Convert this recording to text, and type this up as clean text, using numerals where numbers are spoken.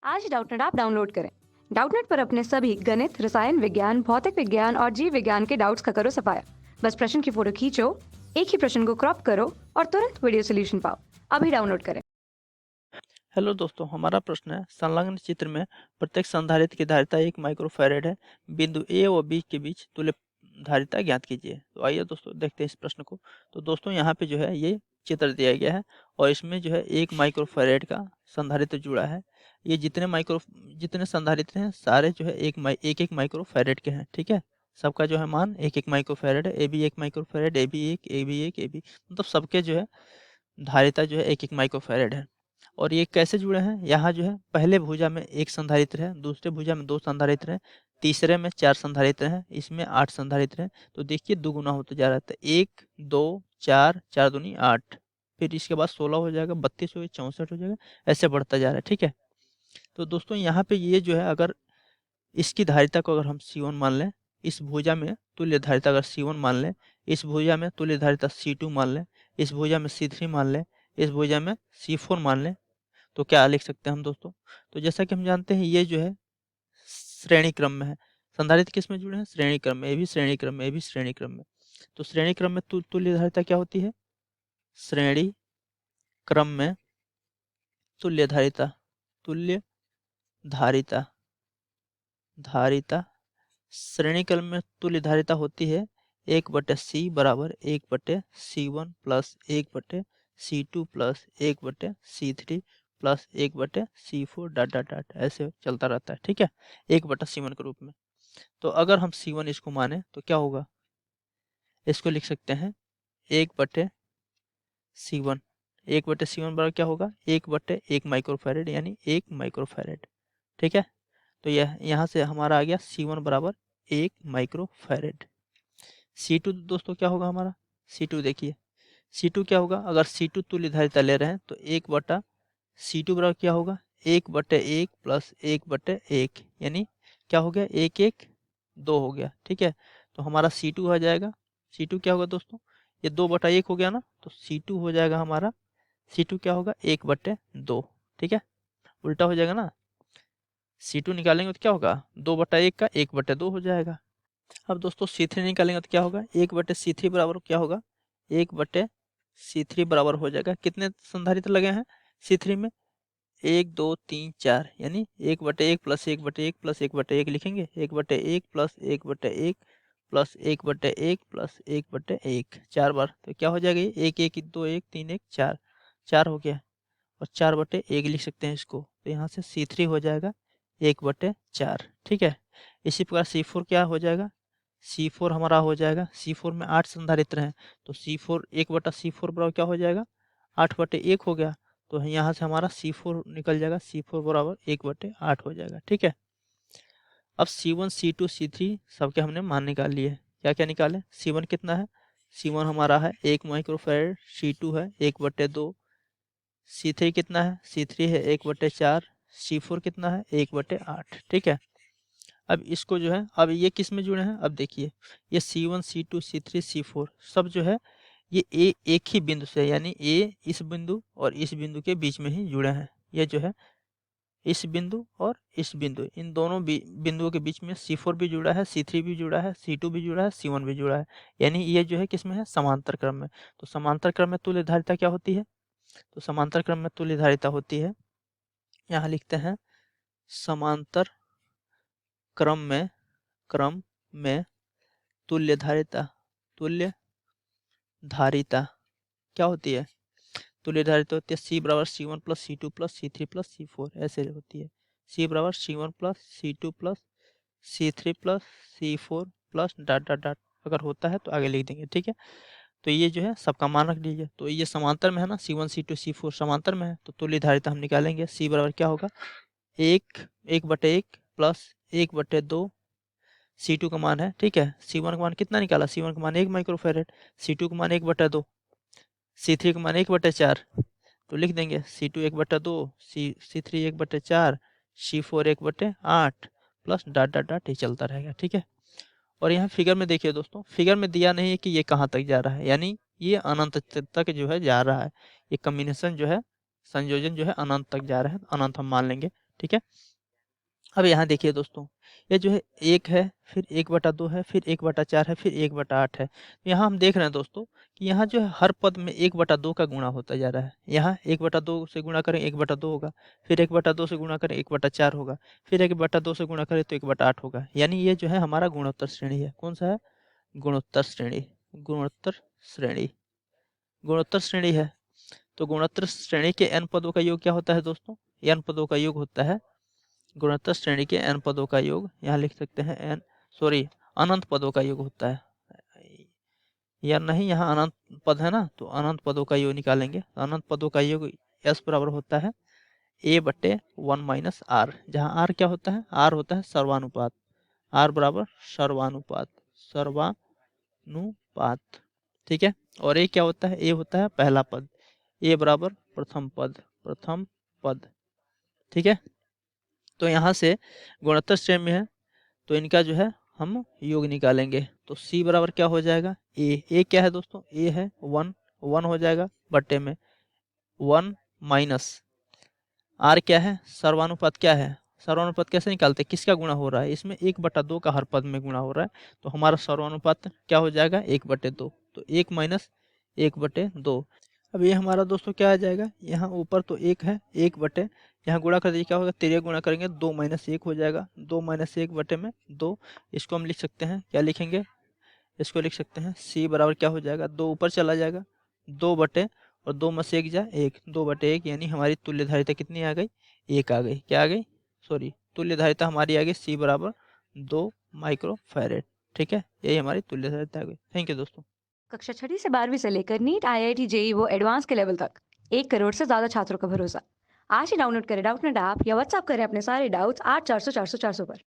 आज Doubtnut app download करें। Doubtnut पर अपने सभी गणित, रसायन विज्ञान, भौतिक विज्ञान और जीव विज्ञान के डाउट्स का करो सफाया। बस प्रश्न की फोटो खींचो, एक ही प्रश्न को क्रॉप करो और तुरंत वीडियो सोल्यूशन पाओ। अभी डाउनलोड करें। हेलो दोस्तों, हमारा प्रश्न है संलग्न चित्र में प्रत्येक संधारित्र की धारिता 1 माइक्रोफैरेड है। बिंदु ए और बी के बीच तुल्य धारिता ज्ञात कीजिए। तो आइए दोस्तों देखते हैं इस प्रश्न को। तो दोस्तों यहाँ पे जो है ये चित्र दिया गया है और इसमें जो है 1 माइक्रोफैरेड का संधारित्र जुड़ा है। ये जितने संधारित्र हैं सारे जो है एक एक माइक्रोफैरेड के हैं। ठीक है, सबका जो है मान एक एक माइक्रोफैरेड है। A B 1 microfarad, A B 1, A B 1, A B, मतलब सबके जो है धारिता जो है एक एक माइक्रोफैरेड है। और ये कैसे जुड़े हैं, यहाँ जो है पहले भुजा में एक संधारित्र है, दूसरे भुजा में 2 संधारित्र हैं, तीसरे में 4 संधारित्र हैं, इसमें 8 संधारित्र हैं। तो देखिए दुगुना होता जा रहा है, 1 2 4, 4 दूनी 8, फिर इसके बाद 16 हो जाएगा, 32 हो जाएगा, 64 हो जाएगा, ऐसे बढ़ता जा रहा है। ठीक है, तो दोस्तों यहाँ पे ये जो है अगर इसकी धारिता को अगर हम C1 मान लें, इस भुजा में तुल्य धारिता अगर C1 मान लें, इस भुजा में तुल्य धारिता C2 मान लें, इस भुजा में C3 मान लें, इस भुजा में C4 मान लें, तो क्या लिख सकते हैं हम दोस्तों। तो जैसा कि हम जानते हैं ये जो है श्रेणी क्रम में है। संधारित्र किस में जुड़े हैं, श्रेणी क्रम में, ये भी श्रेणी क्रम में, ये भी श्रेणी क्रम में। तो श्रेणी क्रम में तुल्य धारिता क्या होती है, श्रेणी क्रम में तुल्य धारिता, तुल्य धारिता, धारिता श्रेणी क्रम में तुल्य धारिता होती है 1/C बराबर 1/C1 plus 1/C2 plus 1/C3 plus 1/C4 dot dot dot ऐसे चलता रहता है। ठीक है, 1/C1 के रूप में। तो अगर हम C1 इसको माने तो क्या होगा, इसको लिख सकते हैं 1/C1। 1/C1 बराबर क्या होगा, 1/1 माइक्रोफैरेड, यानी 1 माइक्रोफैरेड। ठीक है, तो यह यहाँ से हमारा आ गया C1 बराबर 1 माइक्रोफैरेड। C2 दोस्तों क्या होगा हमारा, C2 देखिए, C2 क्या होगा, अगर C2 तुल्य धारिता ले रहे हैं तो 1/C2 बराबर क्या होगा, 1/1 प्लस 1/1, यानी क्या हो गया, 1 1 2 हो गया। ठीक है, तो हमारा C2 आ जाएगा, C2 क्या होगा दोस्तों, ये 2/1 हो गया ना, तो C2 हो जाएगा हमारा, C2 क्या होगा 1/2। ठीक है, उल्टा हो जाएगा ना, C2 निकालेंगे तो क्या होगा, 2/1 का 1/2 हो जाएगा। अब दोस्तों C3 निकालेंगे तो क्या होगा, 1/C3 बराबर क्या होगा, 1/C3 बराबर हो जाएगा, कितने संधारित्र लगे हैं C3 में, 1 2 3 4, यानी 1/1 प्लस 1/1 प्लस 1/1 लिखेंगे, 1/1 प्लस 1/1 प्लस 1/1 प्लस 1/1 4 बार, तो क्या हो जाएगा, ये 1 1 2 1 3 1 4, 4 हो गया, और 4/1 लिख सकते हैं इसको, तो यहाँ से C3 हो जाएगा 1/4। ठीक है, इसी प्रकार C4 क्या हो जाएगा, C4 हमारा हो जाएगा, C4 में 8 संधारित्र हैं, तो C4 1/C4 बराबर क्या हो जाएगा, 8/1 हो गया, तो यहाँ से हमारा C4 निकल जाएगा, C4 बराबर 1/8 हो जाएगा। ठीक है, अब C1 C2 C3 सबके हमने मान निकाल लिए। क्या क्या निकाले, C1 कितना है, C1 हमारा है 1 माइक्रोफैरेड, C2 है 1/2, C3 कितना है, C3 है 1/4, C4 कितना है 1/8। ठीक है, अब इसको जो है, अब ये किस में जुड़े हैं, अब देखिए ये C1 C2 C3 C4 सब जो है ये एक ही बिंदु से, यानी ए इस बिंदु और इस बिंदु के बीच में ही जुड़े हैं। ये जो है इस बिंदु और इस बिंदु, इन दोनों बिंदुओं के बीच में C4 भी जुड़ा है, C3 भी जुड़ा है, C2 भी जुड़ा है, C1 भी जुड़ा है, यानी ये जो है किस में है, समांतर क्रम में। तो समांतर क्रम में तुल्य धारिता क्या होती है, तो समांतर क्रम में तुल्य धारिता होती है, यहाँ लिखते हैं समांतर क्रम में तुल्य धारिता, तुल्य धारिता क्या होती है, तुल्य धारिता होती है C बराबर C1 plus C2 plus C3 plus C4, ऐसे होती है। C बराबर C1 plus C2 plus C3 plus C4 plus dot dot dot, अगर होता है तो आगे लिख देंगे। ठीक है, तो ये जो है सबका मान रख लीजिए, तो ये समांतर में है ना, C1 C2 C4 समांतर में है, तो तुल्य धारिता हम निकालेंगे, C बराबर क्या होगा, 1/1 प्लस 1/2, C2 का मान है। ठीक है, C1 का मान कितना निकाला, C1 का मान 1 माइक्रोफैरेड, C2 का मान 1/2, C3 का मान 1/4, तो लिख देंगे C2 1/2, C3 1/4, C4 1/8 plus dot dot dot, ये चलता रहेगा। ठीक है, और यहाँ फिगर में देखिए दोस्तों, फिगर में दिया नहीं है कि ये कहाँ तक जा रहा है, यानी ये अनंत तक जो है जा रहा है, ये कम्बिनेशन जो है, संयोजन जो है अनंत तक जा रहा है, अनंत हम मान लेंगे। ठीक है। अब यहाँ देखिए दोस्तों, ये जो है 1 है, फिर 1/2 है, फिर 1/4 है, फिर 1/8 है। तो यहाँ हम देख रहे हैं दोस्तों कि यहाँ जो है हर पद में 1/2 का गुणा होता जा रहा है। यहाँ 1/2 से गुणा करें 1/2 होगा, फिर 1/2 से गुणा करें 1/4 होगा, फिर 1/2 से गुणा करें तो 1/8 होगा। यानी ये जो है हमारा गुणोत्तर श्रेणी है। कौन सा है? गुणोत्तर श्रेणी। गुणोत्तर श्रेणी, गुणोत्तर श्रेणी है। तो गुणोत्तर श्रेणी के n पदों का योग क्या होता है दोस्तों? n पदों का योग होता है, गुणोत्तर श्रेणी के n पदों का योग, यहाँ लिख सकते हैं अनंत पदों का योग होता है, या नहीं, यहाँ अनंत पद है ना, तो अनंत पदों का योग निकालेंगे। अनंत पदों का योग s बराबर होता है a/1 - r, जहाँ r क्या होता है? r होता है सर्वानुपात। r बराबर सर्वानुपात, सर्वानुपात, ठीक है। और a क्या होता है? a होता है पहला पद, a बराबर प्रथम पद, प्रथम पद, ठीक है। तो यहाँ से गुणोत्तर श्रेणी में है, तो इनका जो है हम योग निकालेंगे। तो c बराबर क्या हो जाएगा? a क्या है दोस्तों? a है 1 हो जाएगा बट्टे में 1 माइनस r क्या है? सर्वानुपात क्या है? सर्वानुपात कैसे निकालते हैं? किसका गुणा हो रहा है? इसमें 1/2 का हर पद में गुणा हो रहा है, तो हमारा सर्वानुपात क्या हो जाएगा? 1/2। तो 1 माइनस 1/2। अब ये हमारा दोस्तों क्या आ जाएगा? यहाँ ऊपर तो 1 है, 1 यहाँ गुणा कर दीजिए, क्या होगा? 3 गुणा करेंगे 2 माइनस 1 हो जाएगा, 2 माइनस 1/2। इसको हम लिख सकते हैं, क्या लिखेंगे? इसको लिख सकते हैं c बराबर क्या हो जाएगा? 2 ऊपर चला जाएगा, 2 बटे और 2 में से 1 जाए 1, 2/1, यानी हमारी तुल्य धारिता कितनी आ गई? 1 आ गई। क्या आ गई? तुल्य धारिता हमारी आ गई c बराबर 2 माइक्रोफैरेड, ठीक है। यही हमारी तुल्य धारिता आ गई। थैंक यू दोस्तों। कक्षा 6ठी से 12वीं से लेकर नीट, IIT, JEE वो एडवांस के लेवल तक 1 करोड़ से ज्यादा छात्रों का भरोसा। आज ही डाउनलोड करें डाउटनेट ऐप या व्हाट्सएप करें अपने सारे डाउट्स 8400 400 400 पर।